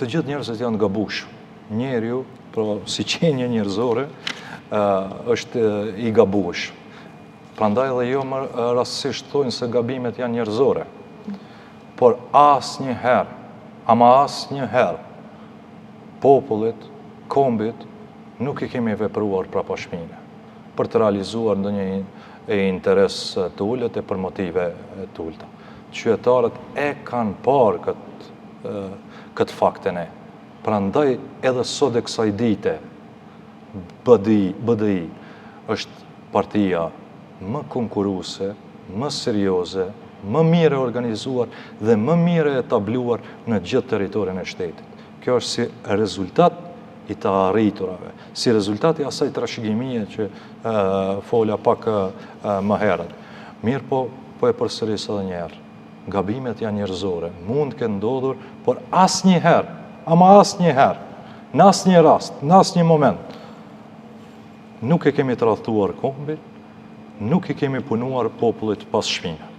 të gjithë njerëzit janë gabush. Njeriu, si qenje njerëzore, është i gabush. Prandaj dhe jo më rastësisht thonë se gabimet janë njerëzore. Por asnjëherë, popullit, kombit, nuk i kemi vepruar prapashmime për të realizuar ndonjë interes të ulët e për motive të ulta. Qytetarët e kanë parë këtë faktin e. Prandaj edhe sot e kësaj dite, BDI është partia më konkurruese, më serioze, më mire organizuar dhe më mire etabluar në gjithë territorin e shtetit. Kjo është si rezultat i të arriturave, si rezultat i asaj trashëgimie që fola pak më herët. Mirë po e përsëris edhe njerë. Gabimet janë njerëzore, mund të ndodhur, por asnjëherë, në asnjë rast, në asnjë moment, nuk e kemi tradhtuar kombin, nuk i kemi punuar popullit pas shpine.